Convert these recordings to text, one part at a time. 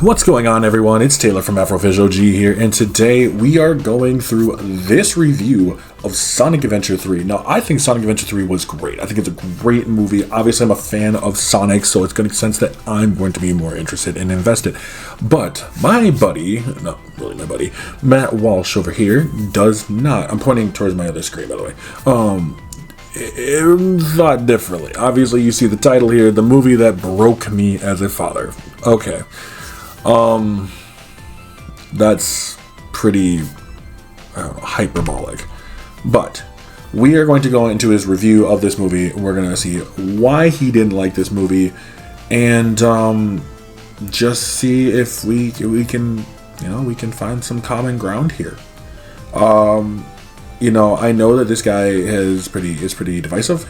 What's going on, everyone? It's Taylor from AfroFishOG here, and today we are going through this review of Sonic Adventure 3. Now, I think Sonic Adventure 3 was great. I think it's a great movie. Obviously, I'm a fan of Sonic, so it's going to make sense that I'm going to be more interested and invested. But my buddy, not really my buddy, Matt Walsh over here does not. I'm pointing towards my other screen, by the way. Thought differently. Obviously, you see the title here, the movie that broke me as a father. Okay. That's pretty hyperbolic. But we are going to go into his review of this movie. We're going to see why he didn't like this movie, and just see if we can, we can find some common ground here. I know that this guy is pretty divisive.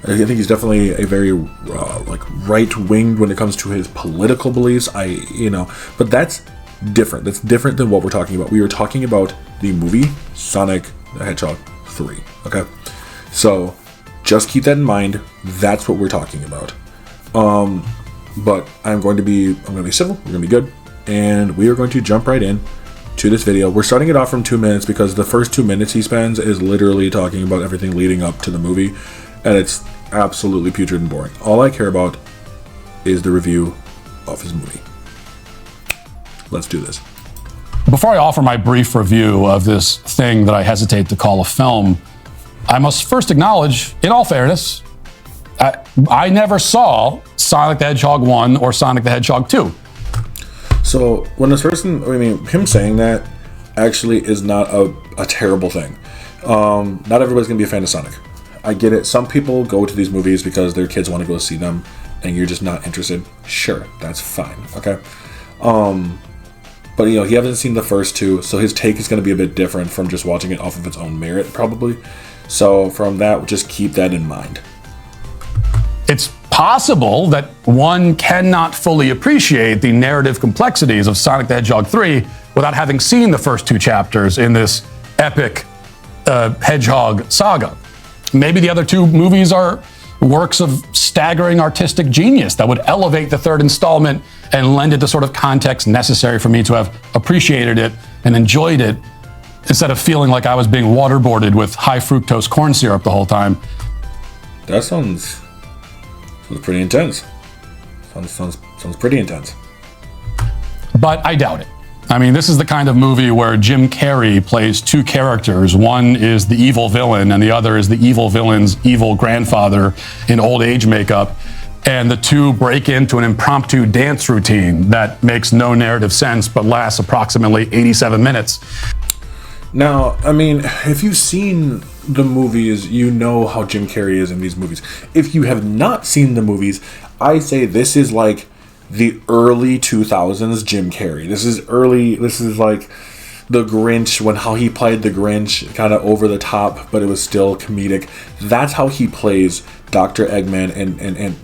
I think he's definitely a very right-winged when it comes to his political beliefs. But that's different. That's different than what we're talking about. We are talking about the movie Sonic the Hedgehog 3. Okay, so just keep that in mind. That's what we're talking about. But I'm going to be civil. We're going to be good, and we are going to jump right in to this video. We're starting it off from 2 minutes because the first 2 minutes he spends is literally talking about everything leading up to the movie, and it's absolutely putrid and boring. All I care about is the review of his movie. Let's do this. Before I offer my brief review of this thing that I hesitate to call a film, I must first acknowledge, in all fairness, I never saw Sonic the Hedgehog 1 or Sonic the Hedgehog 2. So when this person, him saying that actually is not a terrible thing. Not everybody's going to be a fan of Sonic. I get it. Some people go to these movies because their kids want to go see them and you're just not interested. Sure, that's fine. Okay. But he hasn't seen the first two, so his take is going to be a bit different from just watching it off of its own merit, probably. So from that, just keep that in mind. It's possible that one cannot fully appreciate the narrative complexities of Sonic the Hedgehog 3 without having seen the first two chapters in this epic Hedgehog saga. Maybe the other two movies are works of staggering artistic genius that would elevate the third installment and lend it the sort of context necessary for me to have appreciated it and enjoyed it, instead of feeling like I was being waterboarded with high fructose corn syrup the whole time. That sounds pretty intense. Sounds pretty intense. But I doubt it. This is the kind of movie where Jim Carrey plays two characters. One is the evil villain, and the other is the evil villain's evil grandfather in old age makeup. And the two break into an impromptu dance routine that makes no narrative sense, but lasts approximately 87 minutes. Now, if you've seen the movies, you know how Jim Carrey is in these movies. If you have not seen the movies, I say this is like the early 2000s Jim Carrey. This is like the Grinch, how he played the Grinch, kind of over the top, but it was still comedic. That's how he plays Dr. Eggman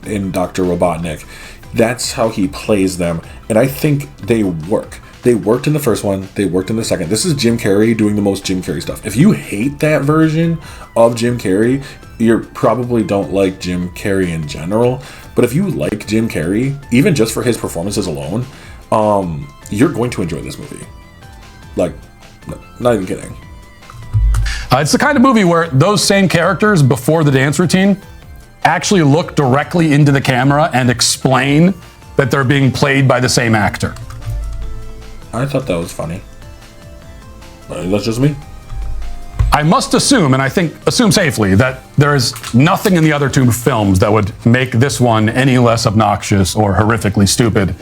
and Dr. Robotnik. That's how he plays them, and I think they work. They worked in the first one. They worked in the second. This is Jim Carrey doing the most Jim Carrey stuff. If you hate that version of Jim Carrey, you probably don't like Jim Carrey in general. But if you like Jim Carrey, even just for his performances alone, you're going to enjoy this movie. Like, not even kidding. It's the kind of movie where those same characters before the dance routine actually look directly into the camera and explain that they're being played by the same actor. I thought that was funny. But that's just me. I must assume, and I think assume safely, that there is nothing in the other two films that would make this one any less obnoxious or horrifically stupid.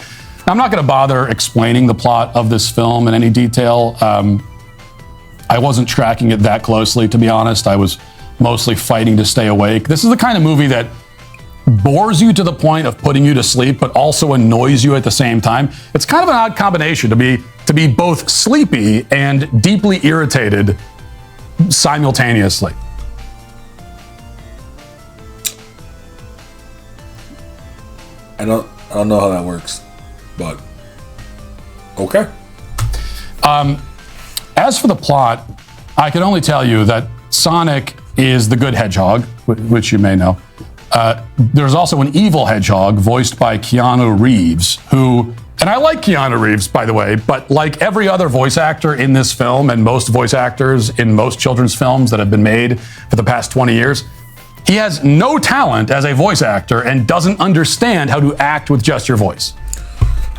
I'm not going to bother explaining the plot of this film in any detail. I wasn't tracking it that closely, to be honest. I was mostly fighting to stay awake. This is the kind of movie that bores you to the point of putting you to sleep, but also annoys you at the same time. It's kind of an odd combination to be both sleepy and deeply irritated simultaneously. I don't know how that works, but okay. As for the plot, I can only tell you that Sonic is the good hedgehog, which you may know. There's also an evil hedgehog voiced by Keanu Reeves, who, and I like Keanu Reeves, by the way, but like every other voice actor in this film and most voice actors in most children's films that have been made for the past 20 years, he has no talent as a voice actor and doesn't understand how to act with just your voice.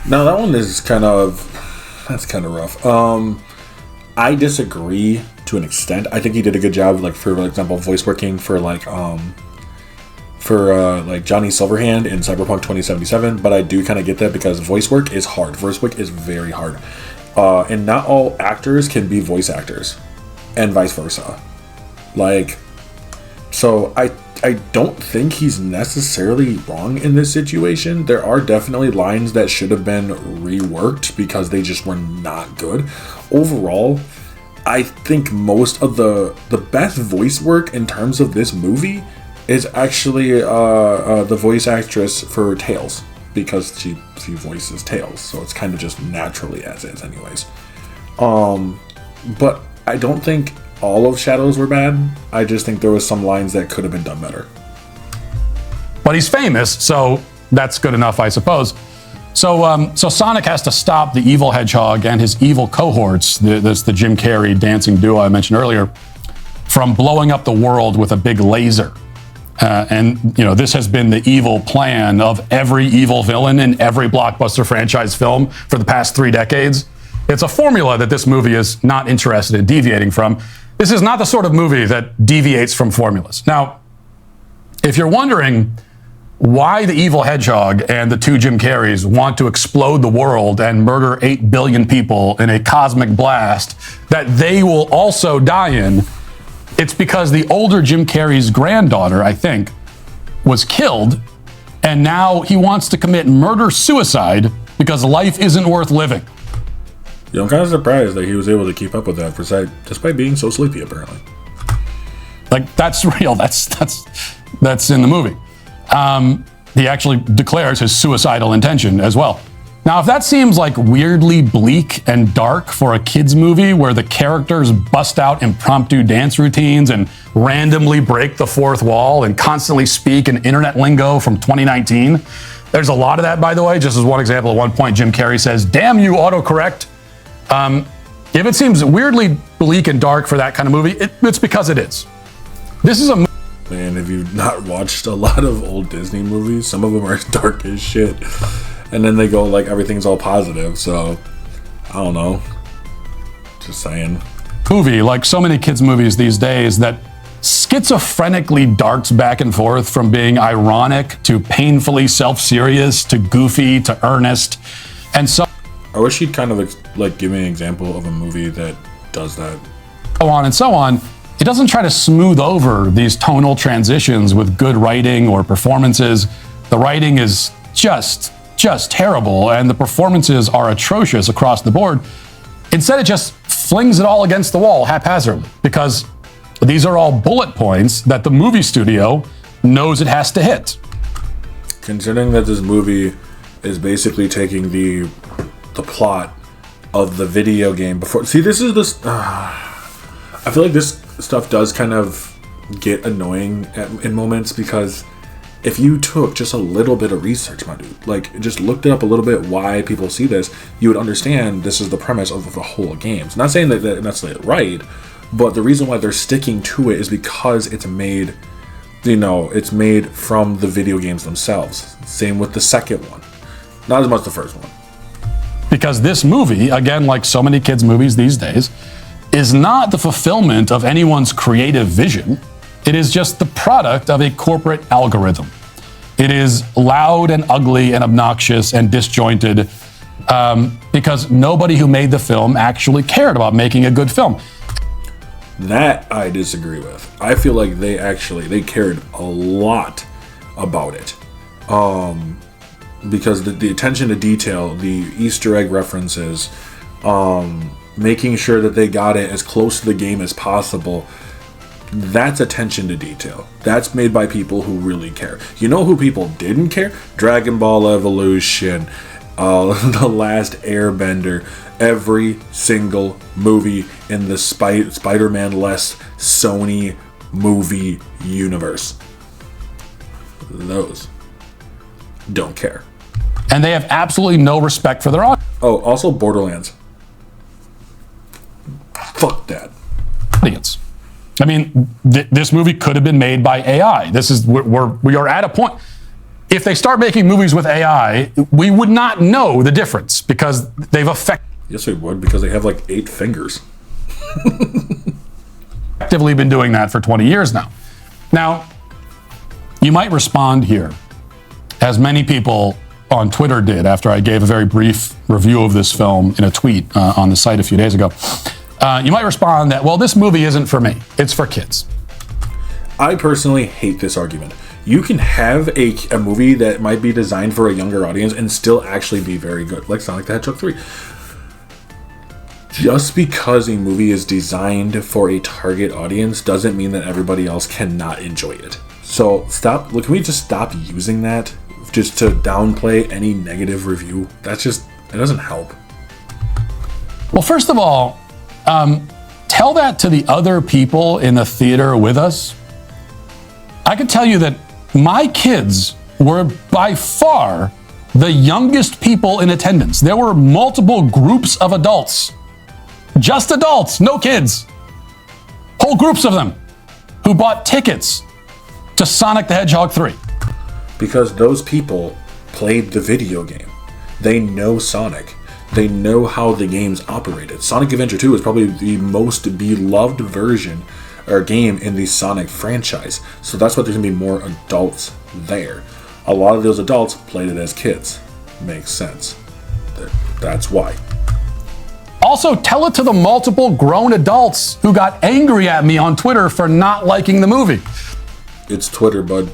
Now that one is that's kind of rough. I disagree to an extent. I think he did a good job, like for example, voice working for like Johnny Silverhand in Cyberpunk 2077. But I do kind of get that because voice work is hard. Voice work is very hard, and not all actors can be voice actors, and vice versa. Like, so I don't think he's necessarily wrong in this situation. There are definitely lines that should have been reworked because they just were not good. Overall, I think most of the best voice work in terms of this movie is actually the voice actress for Tails, because she voices Tails, so it's kind of just naturally as is anyways. But I don't think all of Shadows were bad. I just think there was some lines that could have been done better. But he's famous, so that's good enough, I suppose. So Sonic has to stop the evil hedgehog and his evil cohorts, the Jim Carrey dancing duo I mentioned earlier, from blowing up the world with a big laser. And this has been the evil plan of every evil villain in every blockbuster franchise film for the past 3 decades. It's a formula that this movie is not interested in deviating from. This is not the sort of movie that deviates from formulas. Now, if you're wondering why the evil hedgehog and the 2 Jim Carreys want to explode the world and murder 8 billion people in a cosmic blast that they will also die in, it's because the older Jim Carrey's granddaughter, I think, was killed, and now he wants to commit murder-suicide because life isn't worth living. Yeah, I'm kind of surprised that he was able to keep up with that despite being so sleepy, apparently. Like, that's real. That's in the movie. He actually declares his suicidal intention as well. Now, if that seems like weirdly bleak and dark for a kid's movie where the characters bust out impromptu dance routines and randomly break the fourth wall and constantly speak in internet lingo from 2019, there's a lot of that, by the way. Just as one example, at one point, Jim Carrey says, "Damn you, autocorrect." If it seems weirdly bleak and dark for that kind of movie, it's because it is. This is a Man, have you not watched a lot of old Disney movies? Some of them are dark as shit. And then they go like everything's all positive, so I don't know. Just saying. Movie, like so many kids' movies these days, that schizophrenically darts back and forth from being ironic to painfully self-serious to goofy to earnest. And so I wish he'd kind of like give me an example of a movie that does that. So on and so on. It doesn't try to smooth over these tonal transitions with good writing or performances. The writing is just terrible, and the performances are atrocious across the board. Instead, it just flings it all against the wall haphazardly, because these are all bullet points that the movie studio knows it has to hit. Considering that this movie is basically taking the plot of the video game before. See, this is this. I feel like this stuff does kind of get annoying in moments, because if you took just a little bit of research, my dude, like just looked it up a little bit why people see this, you would understand this is the premise of the whole game. So not saying that that's right, but the reason why they're sticking to it is because it's made, it's made from the video games themselves. Same with the second one. Not as much the first one. Because this movie, again, like so many kids' movies these days, is not the fulfillment of anyone's creative vision. It is just the product of a corporate algorithm. It is loud and ugly and obnoxious and disjointed because nobody who made the film actually cared about making a good film. That I disagree with. I feel like they cared a lot about it. Because the attention to detail, the Easter egg references, making sure that they got it as close to the game as possible, that's attention to detail. That's made by people who really care. You know who people didn't care? Dragon Ball Evolution, The Last Airbender, every single movie in the Spider-Man-less Sony movie universe. those don't care. And they have absolutely no respect for their Oh, also Borderlands. Fuck that. audience. I mean, this movie could have been made by AI. We are at a point. If they start making movies with AI, we would not know the difference because they've Yes, we would, because they have like 8 fingers. effectively been doing that for 20 years now. Now, you might respond here, as many people on Twitter did after I gave a very brief review of this film in a tweet on the site a few days ago. You might respond that, well, this movie isn't for me. It's for kids. I personally hate this argument. You can have a movie that might be designed for a younger audience and still actually be very good, like Sonic the Hedgehog 3. Just because a movie is designed for a target audience doesn't mean that everybody else cannot enjoy it. So can we just stop using that just to downplay any negative review? It doesn't help. Well, first of all, tell that to the other people in the theater with us. I can tell you that my kids were by far the youngest people in attendance. There were multiple groups of adults, just adults, no kids, whole groups of them who bought tickets to Sonic the Hedgehog 3. Because those people played the video game. They know Sonic. They know how the game's operated. Sonic Adventure 2 is probably the most beloved version or game in the Sonic franchise. So that's why there's going to be more adults there. A lot of those adults played it as kids. Makes sense. That's why. Also, tell it to the multiple grown adults who got angry at me on Twitter for not liking the movie. It's Twitter, bud.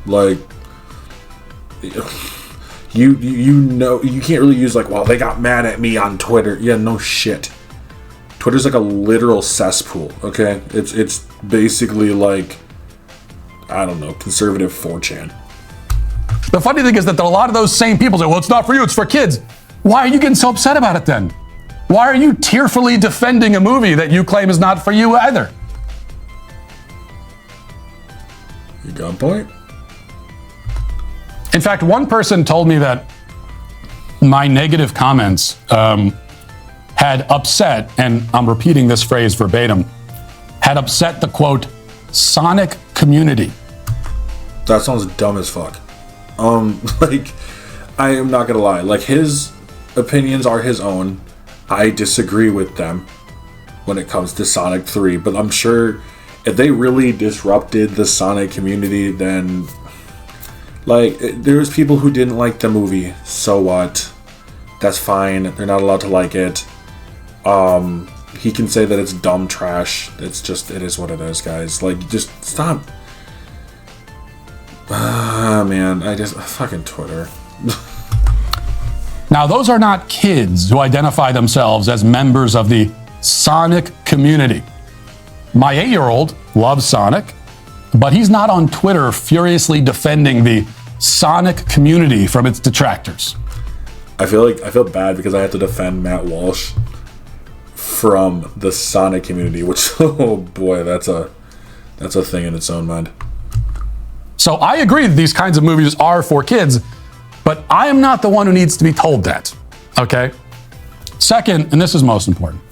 Like, you know, you can't really use like, well, they got mad at me on Twitter. Yeah, no shit. Twitter's like a literal cesspool, okay? It's basically like, I don't know, conservative 4chan. The funny thing is that a lot of those same people say, well, it's not for you, it's for kids. Why are you getting so upset about it then? Why are you tearfully defending a movie that you claim is not for you either? You got a point? In fact, one person told me that my negative comments had upset, and I'm repeating this phrase verbatim, had upset the, quote, Sonic community. That sounds dumb as fuck. Like, I am not gonna lie. Like, his opinions are his own. I disagree with them when it comes to Sonic 3, but I'm sure if they really disrupted the Sonic community, then, like, there was people who didn't like the movie. So what? That's fine. They're not allowed to like it. He can say that it's dumb trash. It is what it is, guys. Like, just stop. Man, fucking Twitter. Now, those are not kids who identify themselves as members of the Sonic community. My 8-year-old loves Sonic, but he's not on Twitter furiously defending the Sonic community from its detractors. I feel bad because I have to defend Matt Walsh from the Sonic community, which, oh boy, that's a thing in its own mind. So I agree that these kinds of movies are for kids, but I am not the one who needs to be told that, okay? Second, and this is most important,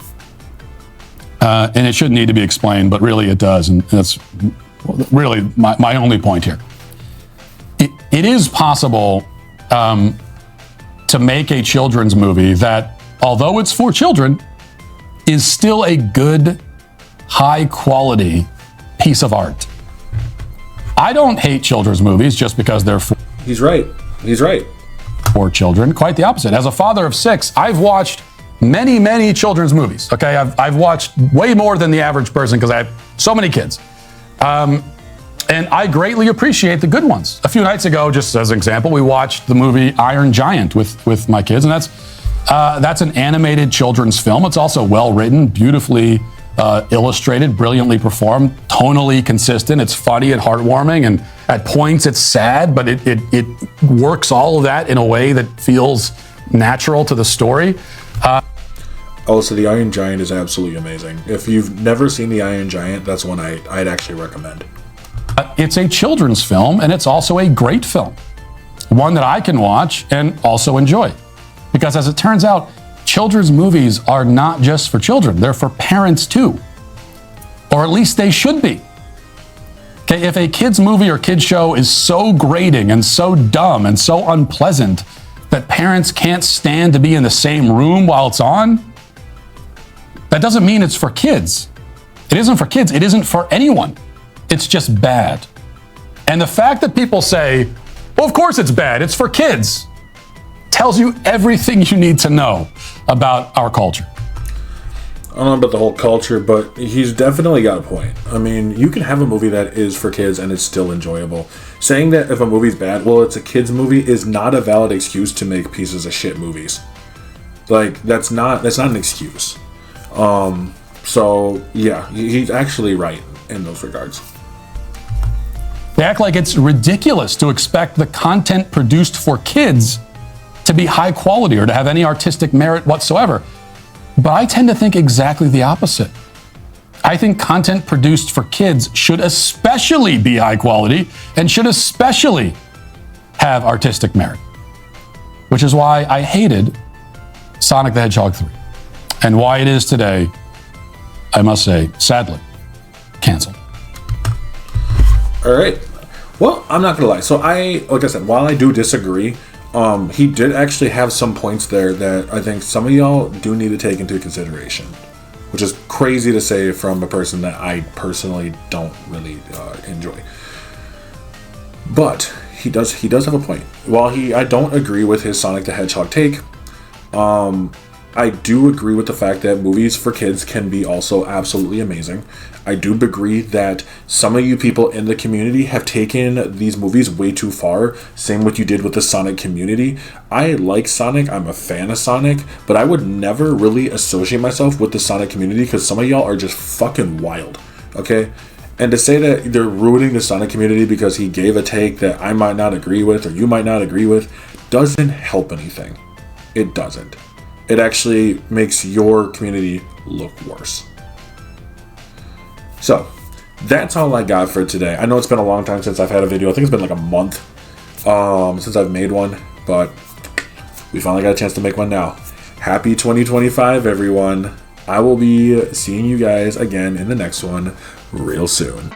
and it shouldn't need to be explained, but really it does, and that's really my only point here. It is possible to make a children's movie that, although it's for children, is still a good, high-quality piece of art. I don't hate children's movies just because they're for... He's right. For children. Quite the opposite. As a father of 6, I've watched many, many children's movies. Okay, I've watched way more than the average person because I have so many kids. And I greatly appreciate the good ones. A few nights ago, just as an example, we watched the movie Iron Giant with my kids, and that's an animated children's film. It's also well written, beautifully illustrated, brilliantly performed, tonally consistent. It's funny and heartwarming, and at points it's sad, but it works all of that in a way that feels natural to the story. Also, the Iron Giant is absolutely amazing. If you've never seen the Iron Giant, that's one I'd actually recommend. It's a children's film, and it's also a great film. One that I can watch and also enjoy. Because as it turns out, children's movies are not just for children, they're for parents too. Or at least they should be. Okay, if a kid's movie or kid's show is so grating and so dumb and so unpleasant that parents can't stand to be in the same room while it's on, that doesn't mean it's for kids. It isn't for kids, it isn't for anyone. It's just bad. And the fact that people say, well, of course it's bad, it's for kids, tells you everything you need to know about our culture. I don't know about the whole culture, but he's definitely got a point. I mean, you can have a movie that is for kids and it's still enjoyable. Saying that if a movie's bad, well, it's a kid's movie is not a valid excuse to make pieces of shit movies. Like, that's not an excuse. So, yeah, he's actually right in those regards. They act like it's ridiculous to expect the content produced for kids to be high quality or to have any artistic merit whatsoever. But I tend to think exactly the opposite. I think content produced for kids should especially be high quality and should especially have artistic merit. Which is why I hated Sonic the Hedgehog 3. And why it is today, I must say, sadly, canceled. All right. Well, I'm not gonna lie. So like I said, while I do disagree, he did actually have some points there that I think some of y'all do need to take into consideration, which is crazy to say from a person that I personally don't really enjoy. But he does have a point. While I don't agree with his Sonic the Hedgehog take, I do agree with the fact that movies for kids can be also absolutely amazing. I do agree that some of you people in the community have taken these movies way too far. Same what you did with the Sonic community. I like Sonic, I'm a fan of Sonic, but I would never really associate myself with the Sonic community because some of y'all are just fucking wild, okay? And to say that they're ruining the Sonic community because he gave a take that I might not agree with or you might not agree with doesn't help anything. It doesn't. It actually makes your community look worse. So, that's all I got for today. I know it's been a long time since I've had a video. I think it's been like a month since I've made one, but we finally got a chance to make one now. Happy 2025, everyone. I will be seeing you guys again in the next one real soon.